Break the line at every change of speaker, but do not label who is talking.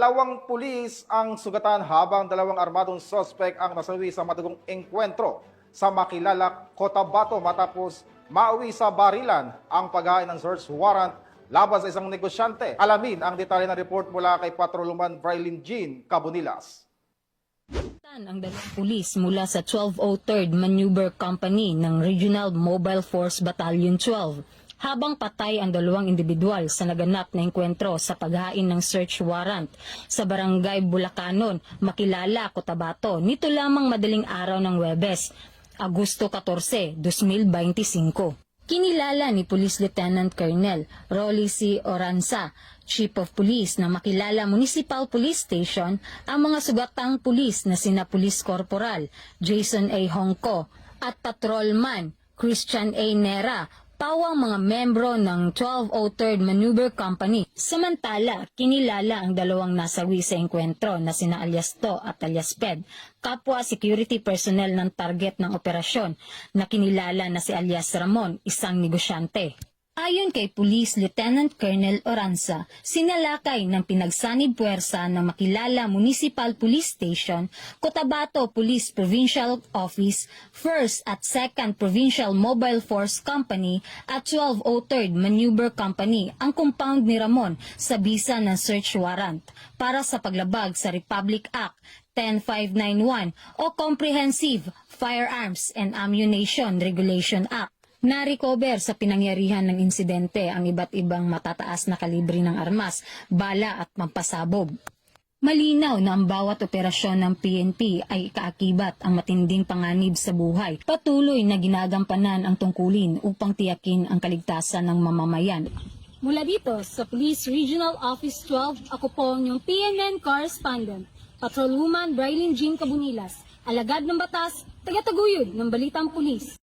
Dalawang pulis ang sugatan habang dalawang armadong suspect ang nasawi sa madugong engkwentro sa Makilala, Cotabato matapos mauwi sa barilan ang paghain ng search warrant laban sa isang negosyante. Alamin ang detalye ng report mula kay Patrolman Brailyn Jean Cabonilas.
Ang dalawang pulis mula sa 1203rd Maneuver Company ng Regional Mobile Force Battalion 12 habang patay ang dalawang individual sa naganap na engkwentro sa paghain ng search warrant sa Barangay Bulacanon, Makilala, Cotabato nito lamang madaling araw ng Huwebes, Agosto 14, 2025. Kinilala ni Police Lieutenant Colonel Rolly C. Oranza, Chief of Police ng Makilala Municipal Police Station, ang mga sugatang pulis na sina Police Corporal Jason A. Hongko at Patrolman Christian A. Nera, pawang mga membro ng 1203rd Maneuver Company. Samantala, kinilala ang dalawang nasawi sa engkwentro na sina alias To at alias Ped, kapwa security personnel ng target ng operasyon na kinilala na si alias Ramon, isang negosyante. Ayon kay Police Lieutenant Colonel Oranza, sinalakay ng pinagsanib puwersa ng Makilala Municipal Police Station, Cotabato Police Provincial Office, 1st at 2nd Provincial Mobile Force Company at 1203rd Maneuver Company ang compound ni Ramon sa bisa ng search warrant para sa paglabag sa Republic Act 10591 o Comprehensive Firearms and Ammunition Regulation Act. Na-recover sa pinangyarihan ng insidente ang iba't ibang matataas na kalibre ng armas, bala at pampasabog. Malinaw na ang bawat operasyon ng PNP ay kaakibat ang matinding panganib sa buhay. Patuloy na ginagampanan ang tungkulin upang tiyakin ang kaligtasan ng mamamayan. Mula dito sa Police Regional Office 12, ako po ang inyong PNN Correspondent, Patrolwoman Brailyn Jean Cabonilas, alagad ng batas, taga-taguyod ng Balitang Pulis.